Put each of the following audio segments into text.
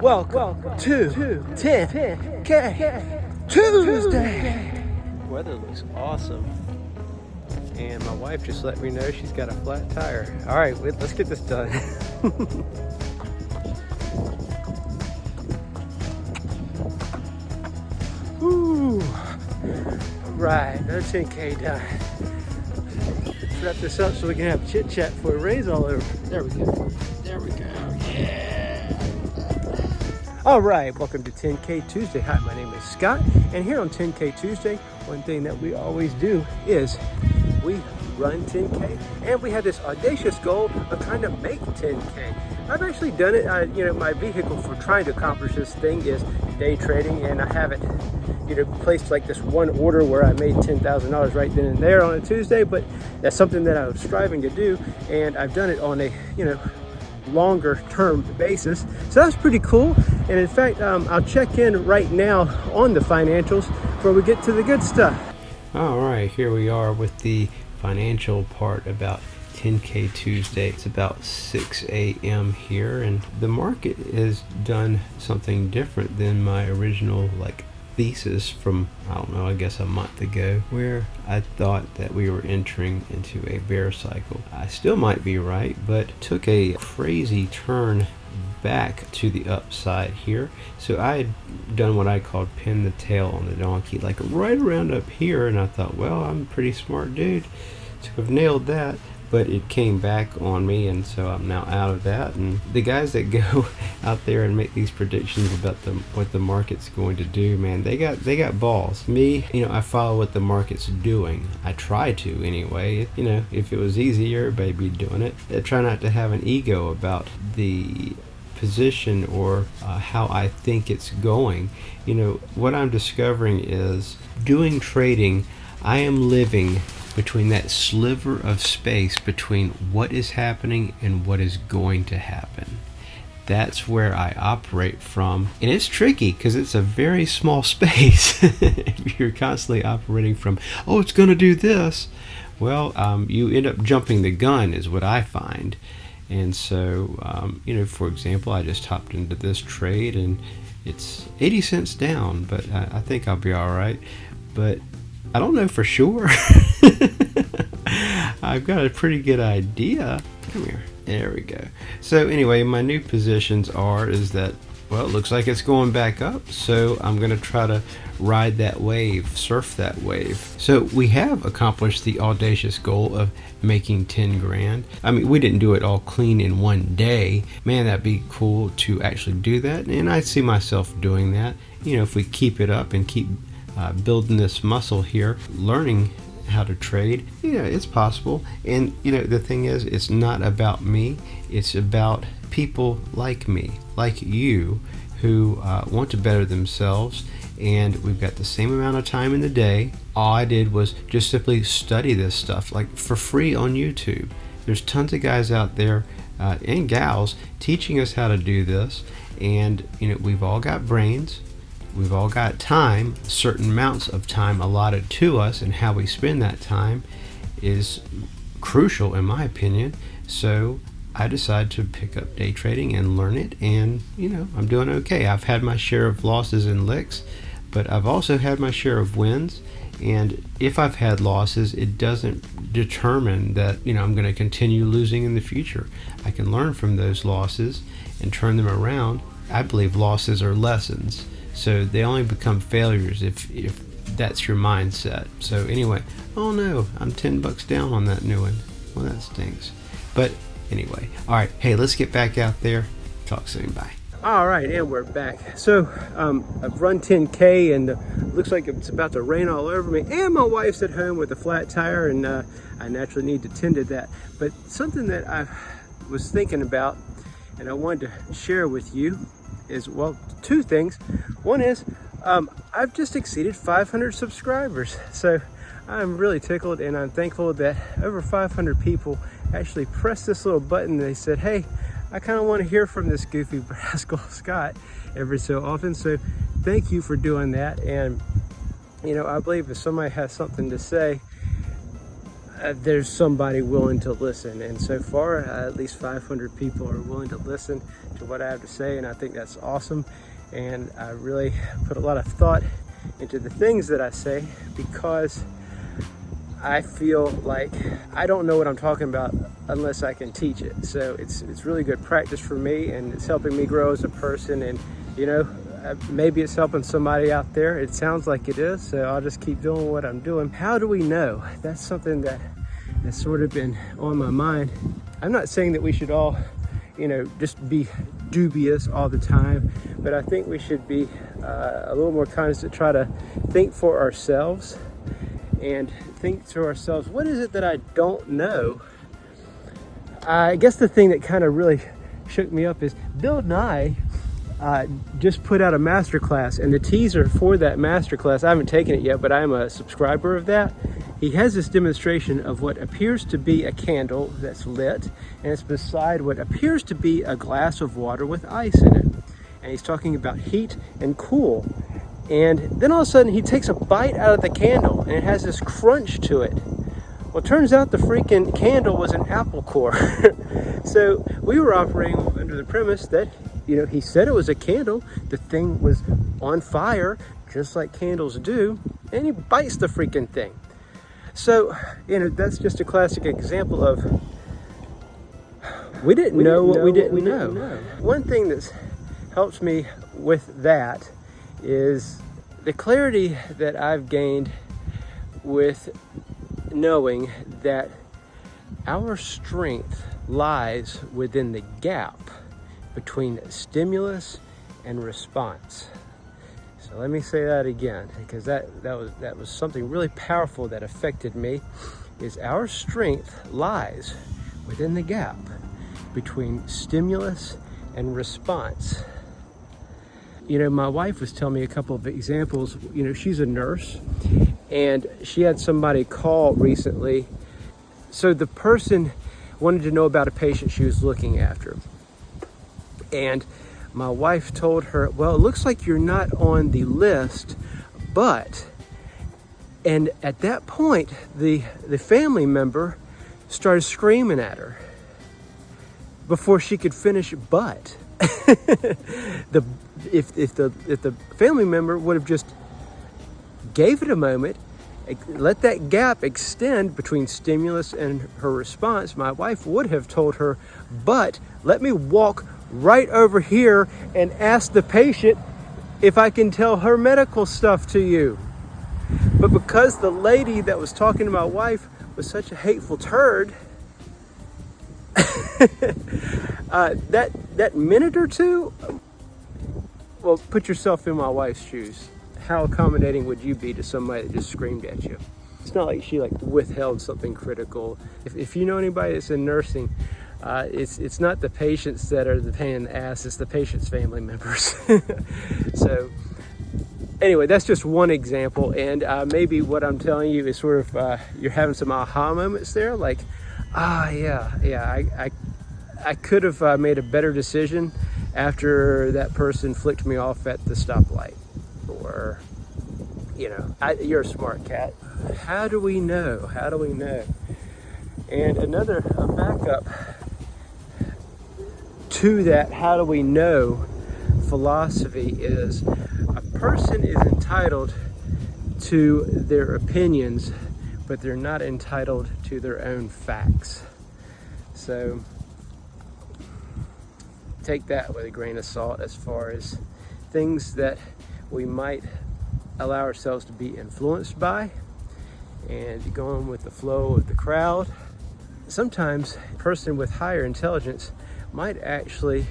Welcome to 10K Tuesday. Weather looks awesome. And my wife just let me know she's got a flat tire. All right, let's get this done. Woo. Right, another 10K done. Let's wrap this up so we can have chit chat before it rains all over. There we go. There we go. Yeah. All right, welcome to 10K Tuesday. Hi, my name is Scott, and here on 10K Tuesday, one thing that we always do is we run 10K, and we have this audacious goal of trying to make 10K. I've actually done it. My vehicle for trying to accomplish this thing is day trading, and I have it, placed like this one order where I made $10,000 right then and there on a Tuesday. But that's something that I was striving to do, and I've done it on a, longer term basis. So that's pretty cool. And in fact, I'll check in right now on the financials before we get to the good stuff. All right, here we are with the financial part about 10K Tuesday. It's about 6 a.m. here, and the market has done something different than my original thesis from, I guess a month ago, where I thought that we were entering into a bear cycle. I still might be right, but took a crazy turn back to the upside here. So I had done what I called pin the tail on the donkey, right around up here, and I thought, well, I'm a pretty smart dude to have nailed that. But it came back on me, and so I'm now out of that. And the guys that go out there and make these predictions about what the market's going to do, man, they got balls. Me, I follow what the market's doing. I try to anyway. If it was easy, everybody'd be doing it. I try not to have an ego about the position or how I think it's going. What I'm discovering is doing trading, I am living between that sliver of space between what is happening and what is going to happen. That's where I operate from. And it's tricky because it's a very small space. If you're constantly operating from, it's going to do this, well, you end up jumping the gun is what I find. And so, for example, I just hopped into this trade and it's 80 cents down, but I think I'll be all right. But I don't know for sure. I've got a pretty good idea. Come here. There we go. So anyway, my new positions is that, it looks like it's going back up. So I'm going to try to ride that wave, surf that wave. So we have accomplished the audacious goal of making 10 grand. We didn't do it all clean in one day. Man, that'd be cool to actually do that. And I see myself doing that. If we keep it up and keep building this muscle here, learning how to trade, it's possible. And the thing is, it's not about me, it's about people like me, like you, who want to better themselves. And we've got the same amount of time in the day. All I did was just simply study this stuff for free on YouTube. There's tons of guys out there and gals teaching us how to do this. And we've all got brains. We've all got time, certain amounts of time allotted to us, and how we spend that time is crucial in my opinion. So I decided to pick up day trading and learn it, and I'm doing okay. I've had my share of losses and licks, but I've also had my share of wins. And if I've had losses, it doesn't determine that I'm going to continue losing in the future. I can learn from those losses and turn them around. I believe losses are lessons. So they only become failures if that's your mindset. So anyway, oh no, I'm $10 down on that new one. Well, that stinks. But anyway, all right. Hey, let's get back out there. Talk soon. Bye. All right, and we're back. So I've run 10K, and looks like it's about to rain all over me. And my wife's at home with a flat tire, and I naturally need to tend to that. But something that I was thinking about, and I wanted to share with you, is, two things. One is I've just exceeded 500 subscribers. So I'm really tickled, and I'm thankful that over 500 people actually pressed this little button. They said, hey, I kind of want to hear from this goofy rascal Scott every so often. So thank you for doing that. And I believe if somebody has something to say, there's somebody willing to listen. And so far, at least 500 people are willing to listen to what I have to say, and I think that's awesome. And I really put a lot of thought into the things that I say, because I feel like I don't know what I'm talking about unless I can teach it. So it's really good practice for me, and it's helping me grow as a person. And maybe it's helping somebody out there. It sounds like it is, so I'll just keep doing what I'm doing. How do we know? That's something that's sort of been on my mind. I'm not saying that we should all, just be dubious all the time, but I think we should be a little more conscious to try to think for ourselves and think to ourselves, what is it that I don't know? I guess the thing that kind of really shook me up is Bill Nye just put out a masterclass, and the teaser for that masterclass, I haven't taken it yet, but I am a subscriber of that. He has this demonstration of what appears to be a candle that's lit, and it's beside what appears to be a glass of water with ice in it. And he's talking about heat and cool. And then all of a sudden he takes a bite out of the candle, and it has this crunch to it. Well, it turns out the freaking candle was an apple core. So we were operating under the premise that, he said it was a candle. The thing was on fire, just like candles do, and he bites the freaking thing. So, that's just a classic example of we didn't know what we didn't know. One thing that helps me with that is the clarity that I've gained with knowing that our strength lies within the gap between stimulus and response. So let me say that again, because that was something really powerful that affected me. Is our strength lies within the gap between stimulus and response. My wife was telling me a couple of examples. She's a nurse, and she had somebody call recently. So the person wanted to know about a patient she was looking after. And my wife told her, well, it looks like you're not on the list, but, and at that point, the family member started screaming at her before she could finish but. If the family member would have just gave it a moment, let that gap extend between stimulus and her response, my wife would have told her, but let me walk right over here and ask the patient if I can tell her medical stuff to you. But because the lady that was talking to my wife was such a hateful turd, that minute or two, well, put yourself in my wife's shoes. How accommodating would you be to somebody that just screamed at you? It's not like she withheld something critical. If you know anybody that's in nursing, it's not the patients that are the pain in the ass, it's the patient's family members. So anyway, that's just one example, and maybe what I'm telling you is sort of you're having some aha moments there, like, I could have made a better decision after that person flicked me off at the stoplight. Or, you're a smart cat. How do we know? And a backup to that how do we know philosophy is a person is entitled to their opinions, but they're not entitled to their own facts. So take that with a grain of salt as far as things that we might allow ourselves to be influenced by and going with the flow of the crowd. Sometimes a person with higher intelligence might actually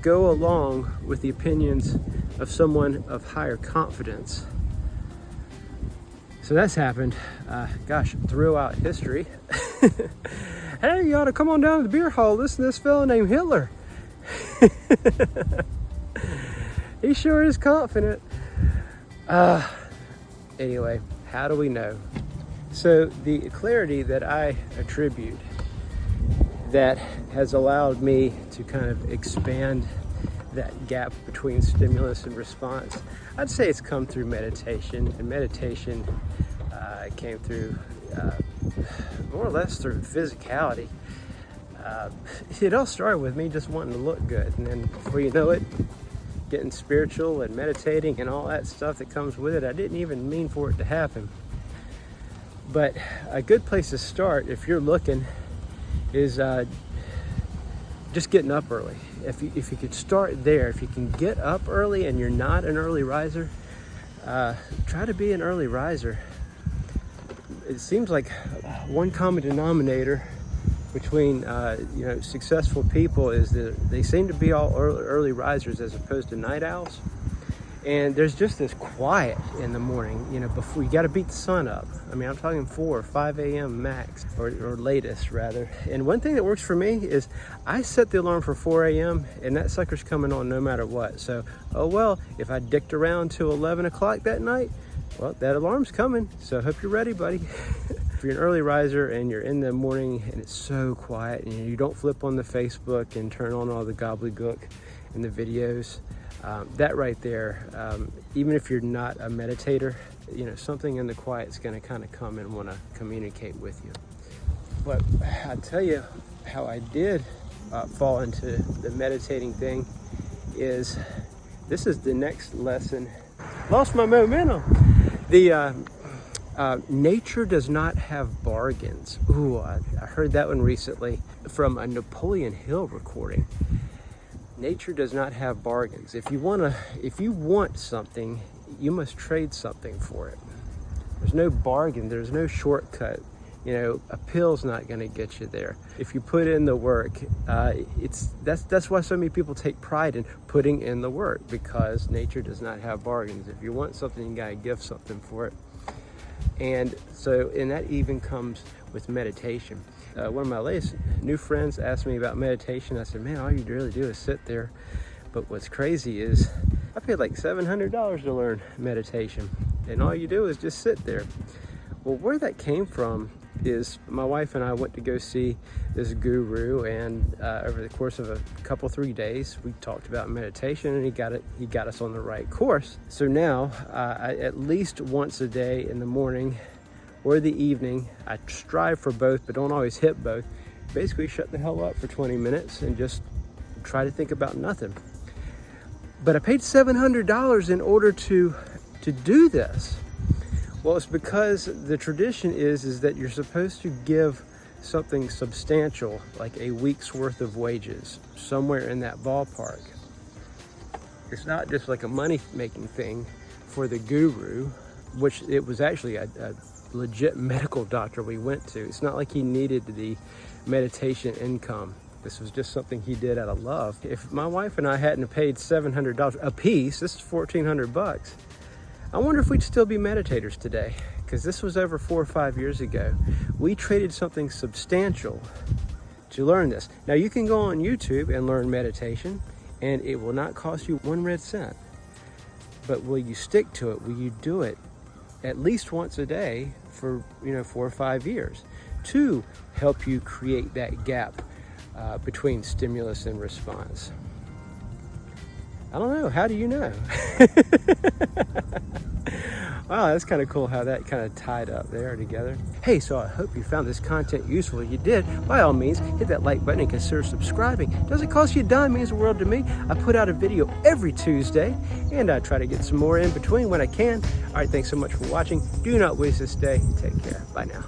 go along with the opinions of someone of higher confidence. So that's happened, throughout history. Hey, you ought to come on down to the beer hall, listen to this fellow named Hitler. He sure is confident. Anyway, how do we know? So the clarity that I attribute that has allowed me to kind of expand that gap between stimulus and response, I'd say it's come through meditation. And meditation came through more or less through physicality. It all started with me just wanting to look good, and then before you know it, getting spiritual and meditating and all that stuff that comes with it. I didn't even mean for it to happen. But a good place to start, if you're looking, is just getting up early. If you could start there, if you can get up early and you're not an early riser, try to be an early riser. It seems like one common denominator between successful people is that they seem to be all early risers as opposed to night owls. And there's just this quiet in the morning, before you got to beat the sun up. I mean, I'm talking 4 or 5 a.m. max, or latest rather. And one thing that works for me is I set the alarm for 4 a.m. and that sucker's coming on no matter what. So, if I dicked around till 11 o'clock that night, well, that alarm's coming. So I hope you're ready, buddy. If you're an early riser and you're in the morning and it's so quiet and you don't flip on the Facebook and turn on all the gobbledygook and the videos, that right there, even if you're not a meditator, something in the quiet's going to kind of come and want to communicate with you. But I'll tell you how I did fall into the meditating thing is, this is the next lesson. Lost my momentum. The nature does not have bargains. Ooh, I heard that one recently from a Napoleon Hill recording. Nature does not have bargains. If you want something, you must trade something for it. There's no bargain. There's no shortcut. A pill's not going to get you there. If you put in the work, that's why so many people take pride in putting in the work, because nature does not have bargains. If you want something, you got to give something for it. And that even comes with meditation. One of my latest new friends asked me about meditation. I said, man, all you really do is sit there. But what's crazy is I paid like $700 to learn meditation, and all you do is just sit there. Well, where that came from is my wife and I went to go see this guru, and over the course of a couple 3 days, we talked about meditation, and he got us on the right course. So now, at least once a day in the morning or the evening, I strive for both, but don't always hit both. Basically, shut the hell up for 20 minutes and just try to think about nothing. But I paid $700 in order to do this. Well, it's because the tradition is that you're supposed to give something substantial, like a week's worth of wages, somewhere in that ballpark. It's not just like a money-making thing for the guru, which it was actually a legit medical doctor we went to. It's not like he needed the meditation income. This was just something he did out of love. If my wife and I hadn't paid $700 a piece, this is $1,400. I wonder if we'd still be meditators today, because this was over 4 or 5 years ago. We traded something substantial to learn this. Now, you can go on YouTube and learn meditation, and it will not cost you 1 red cent. But will you stick to it? Will you do it at least once a day for 4 or 5 years to help you create that gap between stimulus and response? I don't know. How do you know? Wow, that's kind of cool how that kind of tied up there together. Hey, so I hope you found this content useful. If you did, by all means, hit that like button and consider subscribing. Doesn't cost you a dime, means the world to me. I put out a video every Tuesday, and I try to get some more in between when I can. All right, thanks so much for watching. Do not waste this day. Take care. Bye now.